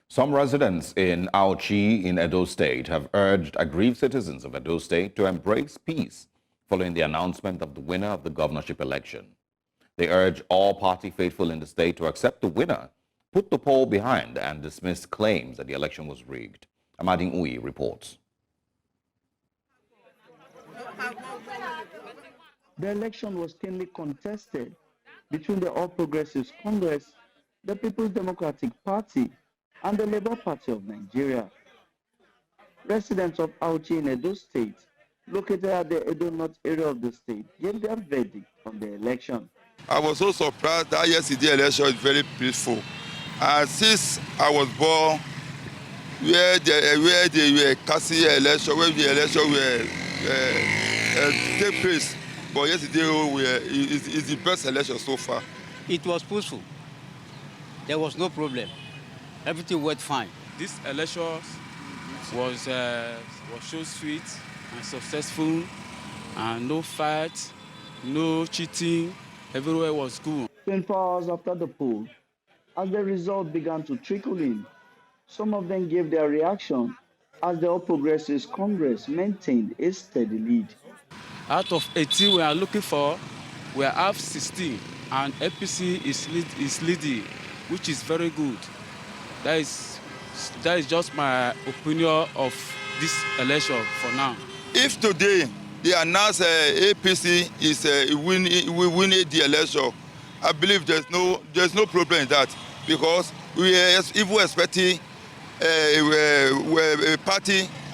Some residents in Auchi in Edo State have urged aggrieved citizens of Edo State to embrace peace following the announcement of the winner of the governorship election. They urge all party faithful in the state to accept the winner, put the poll behind, and dismiss claims that the election was rigged. Amading Uyi reports. The election was keenly contested between the All Progressives Congress, the People's Democratic Party, and the Labour Party of Nigeria. Residents of Auchi in Edo State, located at the Edo North area of the state, gave their verdict on the election. I was so surprised that yesterday election is very peaceful. And since I was born, where they were casting election, where the election take place, but yesterday is the best election so far. It was peaceful. There was no problem. Everything went fine. This election was so sweet and successful, and no fight, no cheating. Everywhere was good. 24 hours after the poll, as the result began to trickle in, some of them gave their reaction as the All Progressives Congress maintained a steady lead. Out of 18 we are looking for, we have 16, and APC is leading, which is very good. That is just my opinion of this election for now. If today they announce APC will win the election, I believe there's no problem in that, because we are even expecting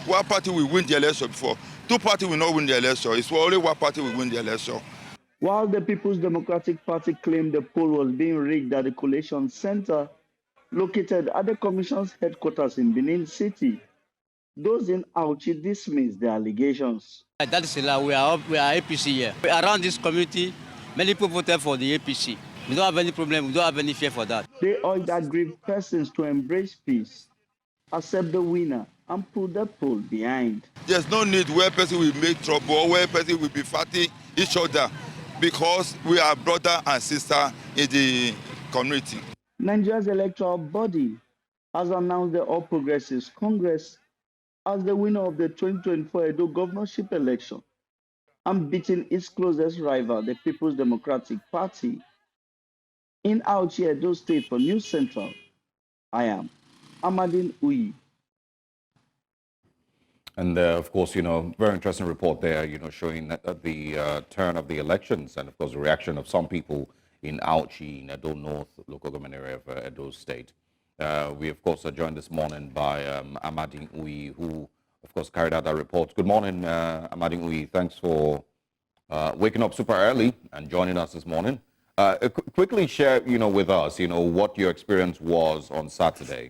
one party will win the election before. Two parties will not win the election. It's only one party will win the election. While the People's Democratic Party claimed the poll was being rigged at the collation center located at the Commission's headquarters in Benin City, those in Auchi dismissed the allegations. That is a lie. We are APC here. Around this community, many people voted for the APC. We don't have any problem. We don't have any fear for that. They urged aggrieved persons to embrace peace, accept the winner, and put the poll behind. There's no need where person will make trouble or where person will be fighting each other, because we are brother and sister in the community. Nigeria's electoral body has announced the All Progressives Congress as the winner of the 2024 Edo Governorship election and beating its closest rival, the People's Democratic Party. In Auchi, Edo State for News Central, I am Amading Uyi. And of course, very interesting report there, showing that the turn of the elections and, of course, the reaction of some people in Auchi, in Edo North, local government area of Edo State. We, of course, are joined this morning by Amading Uyi, who, of course, carried out that report. Good morning, Amading Uyi. Thanks for waking up super early and joining us this morning. Quickly share, with us, what your experience was on Saturday.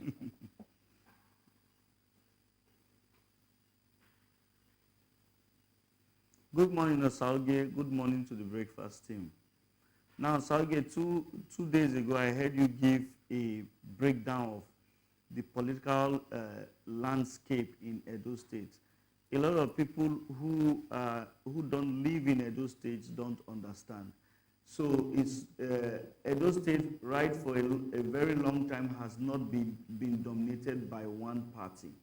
Good morning, Osalge. Good morning to the breakfast team. Now, Osalge, two days ago, I heard you give a breakdown of the political landscape in Edo State. A lot of people who don't live in Edo State don't understand. So it's Edo State, right, for a very long time has not been dominated by one party.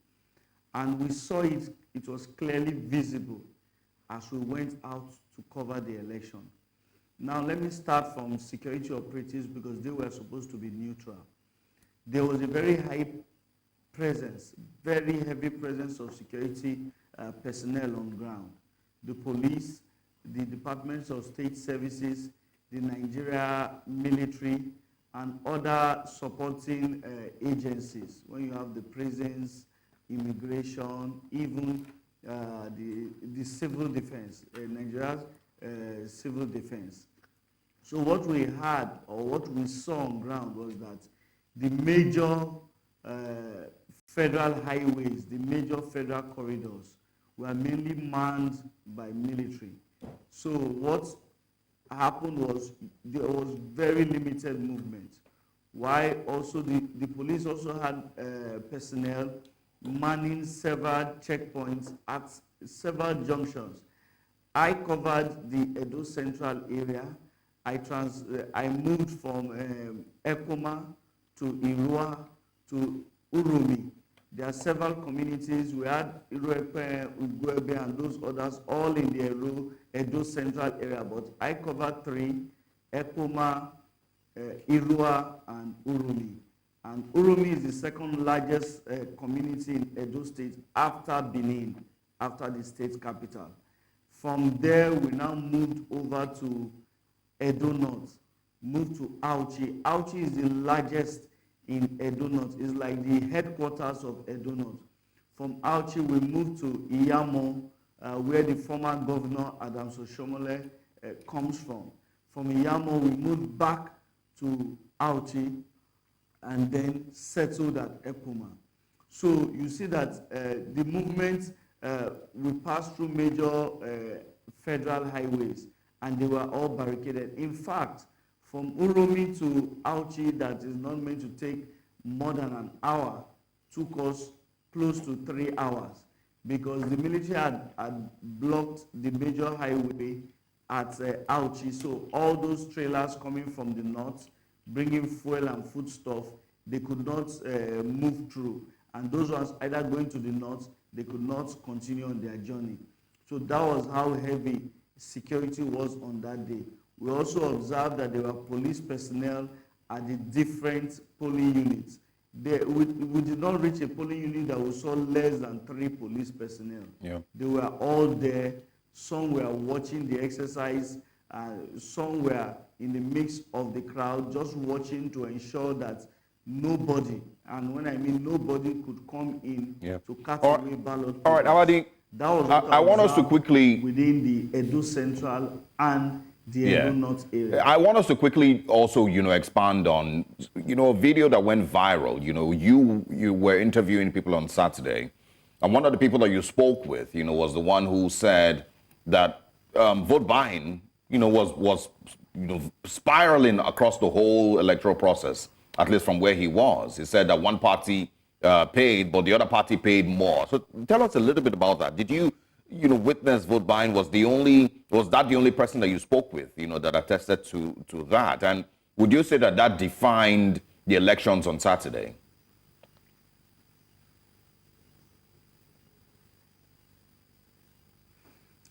And we saw it was clearly visible as we went out to cover the election. Now let me start from security operatives, because they were supposed to be neutral. There was a very high presence, very heavy presence of security personnel on ground. The police, the departments of state services, the Nigeria military, and other supporting agencies. When you have the prisons, immigration, even the civil defense, Nigeria's civil defense. So what we had, or what we saw on ground, was that the major federal highways, the major federal corridors were mainly manned by military. So what happened was there was very limited movement. Why also the police also had personnel manning several checkpoints at several junctions. I covered the Edo Central area. I moved from Ekoma to Irua to Uromi. There are several communities. We had Iruepe, Ugwebe, and those others all in the Edo Central area. But I covered 3, Ekoma, Irua, and Uromi. And Uromi is the second largest community in Edo State after Benin, after the state capital. From there, we now moved over to Edo North, moved to Auchi. Auchi is the largest in Edo North. It's like the headquarters of Edo North. From Auchi, we moved to Iyamo, where the former governor, Adams Oshomole, comes from. From Iyamo, we moved back to Auchi and then settled at Ekuma. So you see that the movement, we passed through major federal highways, and they were all barricaded. In fact, from Uromi to Auchi, that is not meant to take more than an hour, took us close to 3 hours, because the military had blocked the major highway at Auchi. So all those trailers coming from the north, bringing fuel and foodstuff, they could not move through. And those ones either going to the north, they could not continue on their journey. So that was how heavy security was on that day. We also observed that there were police personnel at the different polling units. We did not reach a polling unit that we saw less than 3 police personnel. Yeah. They were all there. Some were watching the exercise. Some were in the mix of the crowd, just watching to ensure that nobody, and when I mean nobody, could come in to cut away ballot. All right, Awadi, that was I want us to quickly, within the Edo Central and the Edo North area. I want us to quickly also, expand on, a video that went viral. You were interviewing people on Saturday, and one of the people that you spoke with, was the one who said that vote buying, was spiraling across the whole electoral process, at least from where he was. He said that one party paid, but the other party paid more. So tell us a little bit about that. Did you, witness vote buying? Was that the only person that you spoke with, that attested to that? And would you say that that defined the elections on Saturday?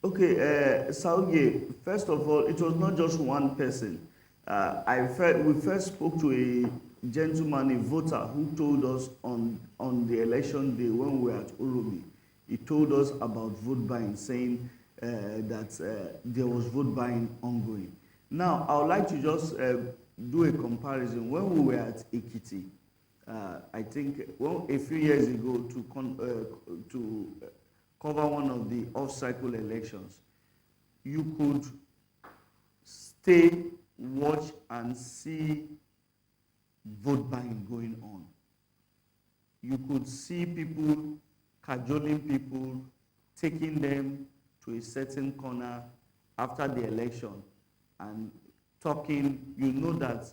Okay, Sauge, first of all, it was not just one person. We first spoke to a gentleman, a voter, who told us on the election day when we were at Uromi. He told us about vote buying, saying that there was vote buying ongoing. Now, I would like to just do a comparison. When we were at Ekiti, I think a few years ago to cover one of the off-cycle elections, you could stay, watch, and see vote buying going on. You could see people cajoling people, taking them to a certain corner after the election and talking. You know that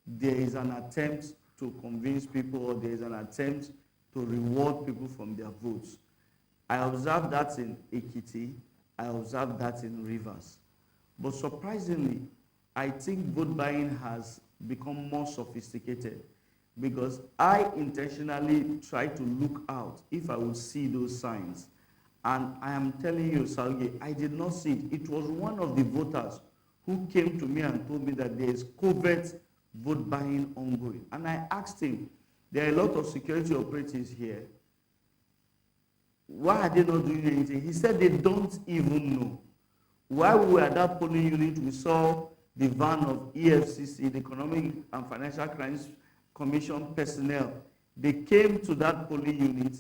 there is an attempt to convince people, or there is an attempt to reward people from their votes. I observed that in Ekiti. I observed that in Rivers. But surprisingly, I think vote buying has become more sophisticated, because I intentionally try to look out if I would see those signs. And I am telling you, Salge, I did not see it. It was one of the voters who came to me and told me that there is covert vote buying ongoing. And I asked him, there are a lot of security operatives here. Why are they not doing anything? He said they don't even know. While we were at that polling unit, we saw the van of EFCC, the Economic and Financial Crimes Commission personnel. They came to that polling unit.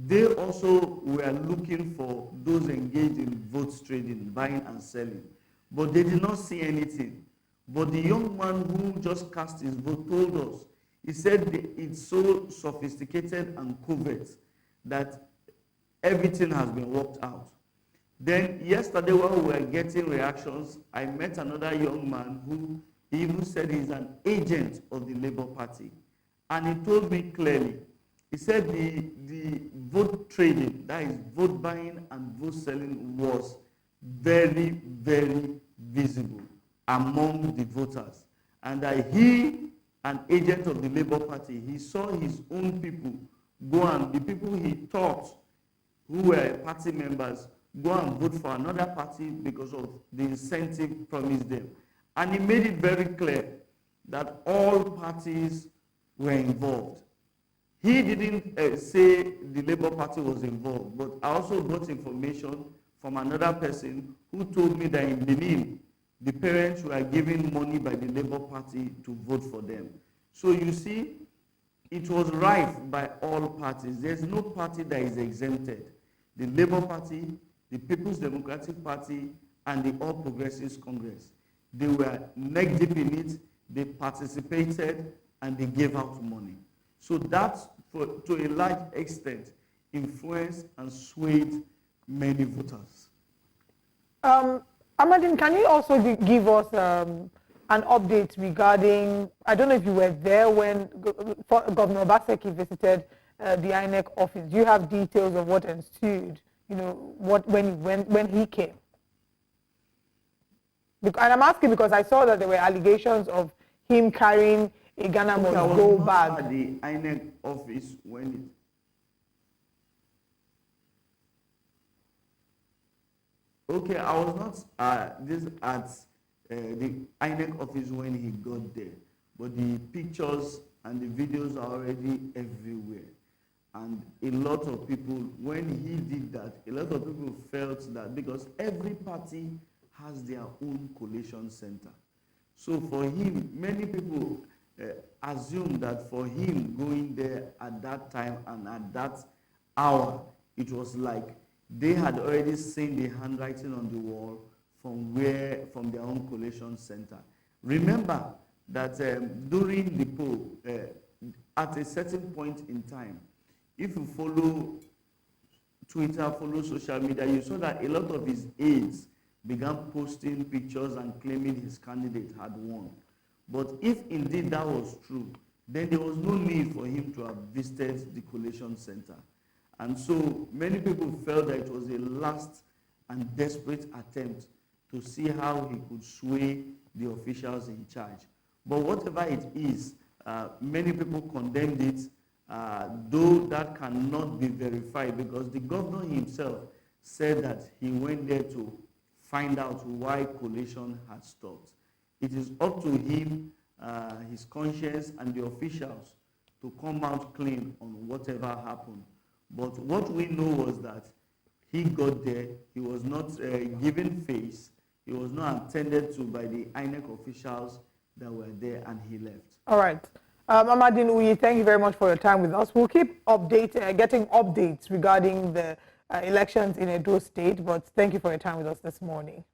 They also were looking for those engaged in vote trading, buying and selling. But they did not see anything. But the young man who just cast his vote told us, he said it's so sophisticated and covert that everything has been worked out. Then yesterday when we were getting reactions, I met another young man who even said he's an agent of the Labour Party. And he told me clearly, he said the vote trading, that is vote buying and vote selling, was very, very visible among the voters. And that he an agent of the Labour Party. He saw his own people go, and the people he thought who were party members go and vote for another party because of the incentive promised them. And he made it very clear that all parties were involved. He didn't say the Labour Party was involved, but I also got information from another person who told me that in Benin, the parents were given money by the Labour Party to vote for them. So you see, it was rife by all parties. There's no party that is exempted. The Labour Party, the People's Democratic Party, and the All Progressives Congress. They were neck deep in it, they participated, and they gave out money. So that, to a large extent, influenced and swayed many voters. Amadine, can you also give us an update regarding, I don't know if you were there when Governor Obaseki visited the INEC office. Do you have details of what ensued, you know, when he came? And I'm asking because I saw that there were allegations of him carrying a Ghana must go bag. At the INEC office when okay, I was not at the INEC office when he got there, but the pictures and the videos are already everywhere. And a lot of people, when he did that, a lot of people felt that because every party has their own collation center. So for him, many people assume that for him going there at that time and at that hour, it was like they had already seen the handwriting on the wall from their own collation center. Remember that during the poll, at a certain point in time, if you follow Twitter, follow social media, you saw that a lot of his aides began posting pictures and claiming his candidate had won. But if indeed that was true, then there was no need for him to have visited the collation center. And so many people felt that it was a last and desperate attempt to see how he could sway the officials in charge. But whatever it is, many people condemned it, though that cannot be verified because the governor himself said that he went there to find out why collation had stopped. It is up to him, his conscience, and the officials to come out clean on whatever happened. But what we know was that he got there, he was not given face, he was not attended to by the INEC officials that were there, and he left. All right. Amadine Uyi, thank you very much for your time with us. We'll keep getting updates regarding the elections in Edo State, but thank you for your time with us this morning.